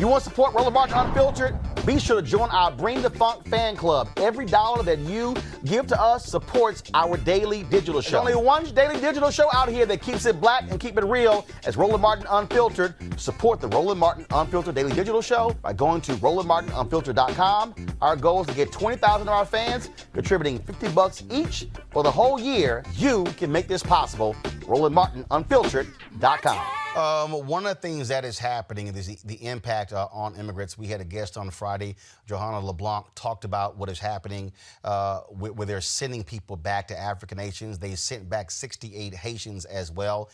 You want to support Roland Martin Unfiltered? Be sure to join our Bring the Funk fan club. Every dollar that you give to us supports our daily digital show. There's only one daily digital show out here that keeps it black and keep it real as Roland Martin Unfiltered. Support the Roland Martin Unfiltered daily digital show by going to RolandMartinUnfiltered.com. Our goal is to get 20,000 of our fans contributing $50 each for the whole year. You can make this possible. RolandMartinUnfiltered.com. One of the things that is happening is the impact on immigrants. We had a guest on Friday, Johanna LeBlanc, talked about what is happening where they're sending people back to African nations. They sent back 68 Haitians as well.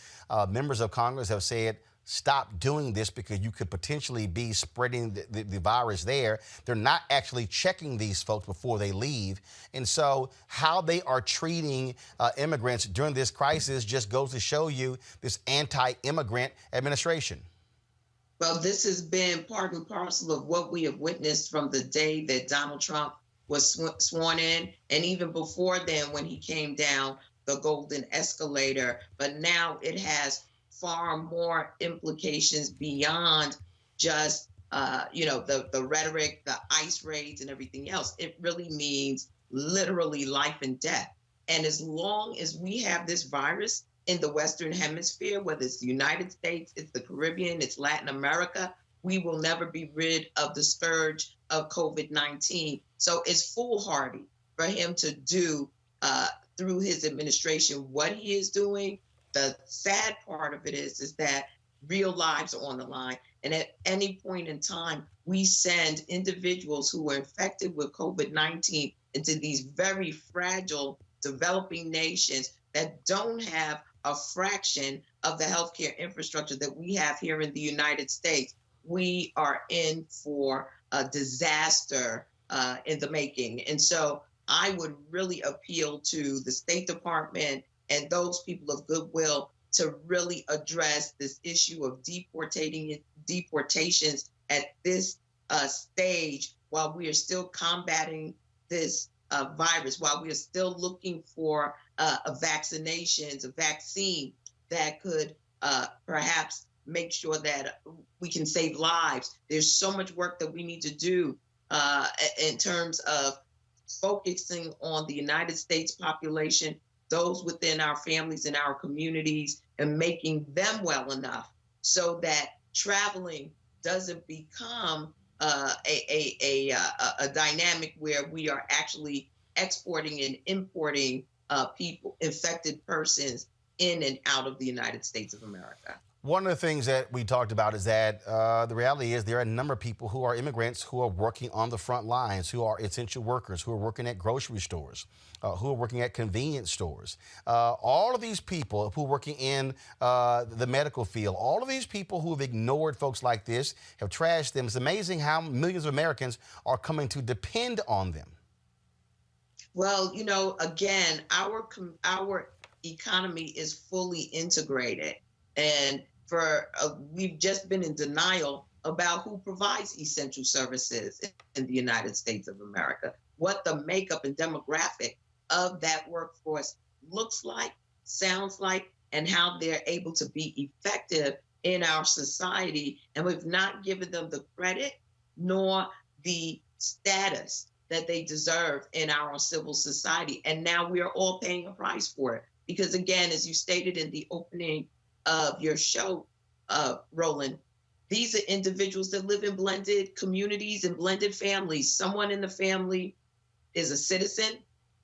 Members of Congress have said, stop doing this because you could potentially be spreading the virus there. They're not actually checking these folks before they leave. And so how they are treating immigrants during this crisis just goes to show you this anti-immigrant administration. Well, this has been part and parcel of what we have witnessed from the day that Donald Trump was sworn in, and even before then when he came down the golden escalator. But now it has far more implications beyond just, the rhetoric, the ICE raids and everything else. It really means literally life and death. And as long as we have this virus in the Western Hemisphere, whether it's the United States, it's the Caribbean, it's Latin America, we will never be rid of the scourge of COVID-19. So it's foolhardy for him to do through his administration what he is doing. The sad part of it is that real lives are on the line. And at any point in time, we send individuals who are infected with COVID-19 into these very fragile developing nations that don't have a fraction of the healthcare infrastructure that we have here in the United States. We are in for a disaster in the making. And so I would really appeal to the State Department and those people of goodwill to really address this issue of deportations at this stage while we are still combating this virus, while we are still looking for a vaccine that could perhaps make sure that we can save lives. There's so much work that we need to do in terms of focusing on the United States population, those within our families and our communities, and making them well enough so that traveling doesn't become a dynamic where we are actually exporting and importing people, infected persons in and out of the United States of America. One of the things that we talked about is that the reality is there are a number of people who are immigrants who are working on the front lines, who are essential workers, who are working at grocery stores, who are working at convenience stores. All of these people who are working in the medical field, all of these people who have ignored folks like this, have trashed them. It's amazing how millions of Americans are coming to depend on them. Well, again, our economy is fully integrated. And we've just been in denial about who provides essential services in the United States of America, what the makeup and demographic of that workforce looks like, sounds like, and how they're able to be effective in our society. And we've not given them the credit nor the status that they deserve in our civil society. And now we are all paying a price for it. Because again, as you stated in the opening of your show, Roland, these are individuals that live in blended communities and blended families. Someone in the family is a citizen,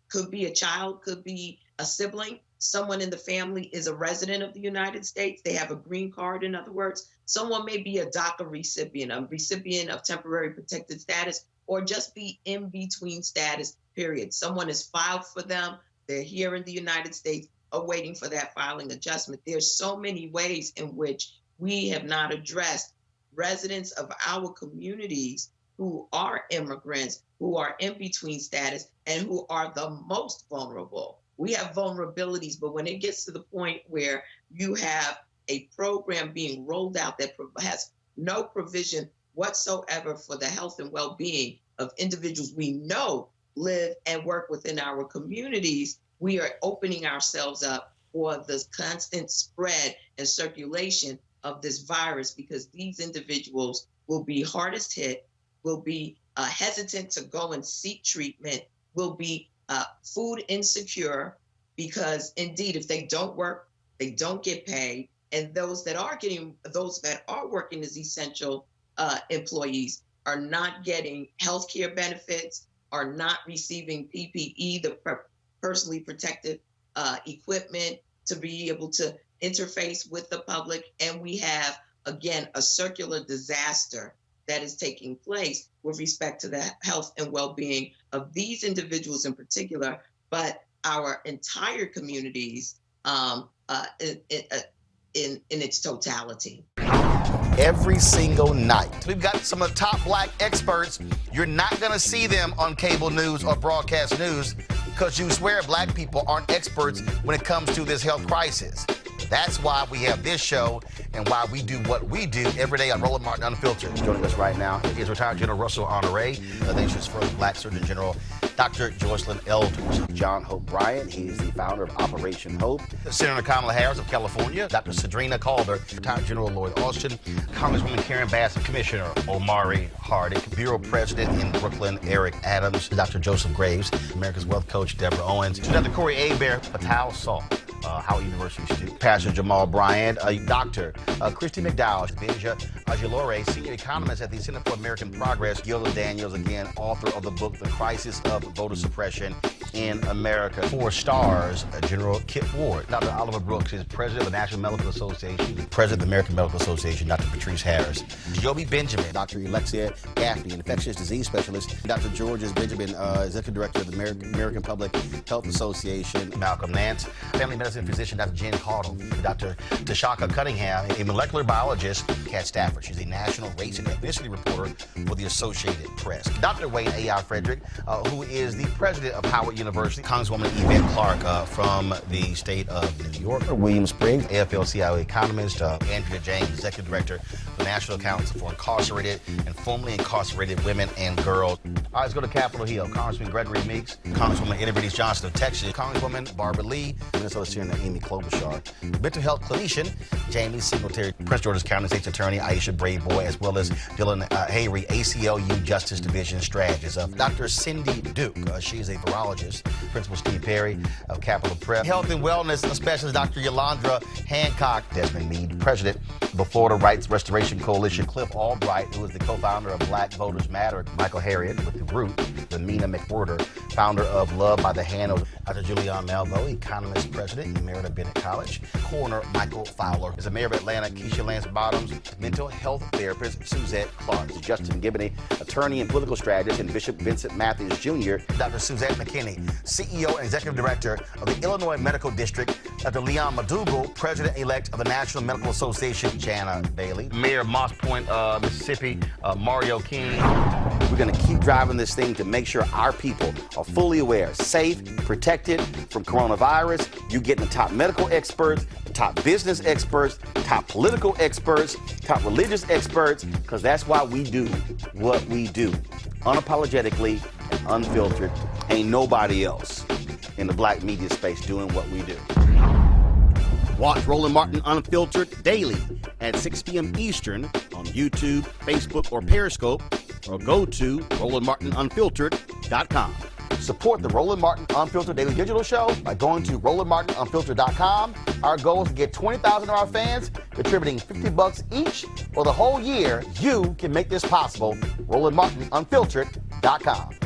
could be a child, could be a sibling. Someone in the family is a resident of the United States. They have a green card, in other words. Someone may be a DACA recipient, a recipient of temporary protected status, or just be in between status, period. Someone has filed for them. They're here in the United States, awaiting for that filing adjustment. There's so many ways in which we have not addressed residents of our communities who are immigrants, who are in between status, and who are the most vulnerable. We have vulnerabilities, but when it gets to the point where you have a program being rolled out that has no provision whatsoever for the health and well-being of individuals we know live and work within our communities, we are opening ourselves up for the constant spread and circulation of this virus, because these individuals will be hardest hit, will be hesitant to go and seek treatment, will be food insecure, because indeed, if they don't work, they don't get paid. And those that are working as essential employees are not getting health care benefits, are not receiving PPE, the personally protective equipment to be able to interface with the public. And we have, again, a circular disaster that is taking place with respect to the health and well-being of these individuals in particular, but our entire communities in its totality. Every single night, we've got some of the top black experts. You're not going to see them on cable news or broadcast news because you swear black people aren't experts when it comes to this health crisis. That's why we have this show and why we do what we do every day on Roland Martin Unfiltered. Joining us right now is retired General Russell Honore, the nation's first black Surgeon General, Dr. Joycelyn Elders. John Hope Bryant, he is the founder of Operation Hope. Senator Kamala Harris of California, Dr. Sadrina Calder, retired General Lloyd Austin, Congresswoman Karen Bass, Commissioner Omari Hardick, Bureau President in Brooklyn, Eric Adams, Dr. Joseph Graves, America's Wealth Coach, Deborah Owens, Dr. Corey Abear, Patal Salt, Howard University student, Pastor Jamal Bryant, Dr. Christy McDowell, Benja Ajilore, senior economist at the Center for American Progress, Gilda Daniels, again, author of the book, The Crisis of Voter Suppression in America. 4 stars, General Kip Ward. Dr. Oliver Brooks is president of the National Medical Association, president of the American Medical Association, Dr. Patrice Harris. Joby Benjamin, Dr. Alexia Gaffney, infectious disease specialist, Dr. Georges Benjamin, executive director of the American Public Health Association, Malcolm Nance, family medicine physician, Dr. Jen Caudle, Dr. Tashaka Cunningham, a molecular biologist, Kat Stafford. She's a national race and ethnicity reporter for the Associated Press. Dr. Wayne A.I. Frederick, who is the president of Howard University, Congresswoman Yvette Clark from the state of New York, William Spriggs, AFL-CIO economist, Andrea James, executive director of the National Council for Incarcerated and Formerly Incarcerated Women and Girls. All right, let's go to Capitol Hill. Congressman Gregory Meeks, Congresswoman Eddie Johnson of Texas, Congresswoman Barbara Lee, Minnesota Senator Amy Klobuchar, mental health clinician Jamie Singletary, Prince George's County State's Attorney Aisha Bradeboy, as well as Dylan Hayrie, ACLU Justice Division strategist. Dr. Cindy Duke, she is a virologist. Principal Steve Perry of Capitol Prep. Health and wellness specialist Dr. Yolandra Hancock. Desmond Meade, president of the Florida Rights Restoration Coalition. Cliff Albright, who is the co-founder of Black Voters Matter. Michael Harriet with the Root. Mina McWhorter, founder of Love by the Hand. Dr. Julianne Malvo, economist, president, Emerita Bennett College. Coroner Michael Fowler is the mayor of Atlanta. Keisha Lance Bottoms, mental health therapist Suzette Clark. Justin Gibney, attorney and political strategist, and Bishop Vincent Matthews Jr. Dr. Suzette McKinney, CEO and executive director of the Illinois Medical District. Dr. Leon Madugal, president-elect of the National Medical Association. Jana Bailey, mayor of Moss Point, Mississippi, Mario King. We're going to keep driving this thing to make sure our people are fully aware, safe, protected from coronavirus. You getting the top medical experts, the top business experts, top political experts, top religious experts, because that's why we do what we do. Unapologetically and unfiltered. Ain't nobody else in the black media space doing what we do. Watch Roland Martin Unfiltered daily at 6 p.m. Eastern on YouTube, Facebook, or Periscope, or go to RolandMartinUnfiltered.com. Support the Roland Martin Unfiltered Daily Digital Show by going to RolandMartinUnfiltered.com. Our goal is to get 20,000 of our fans contributing $50 each for the whole year. You can make this possible. RolandMartinUnfiltered.com.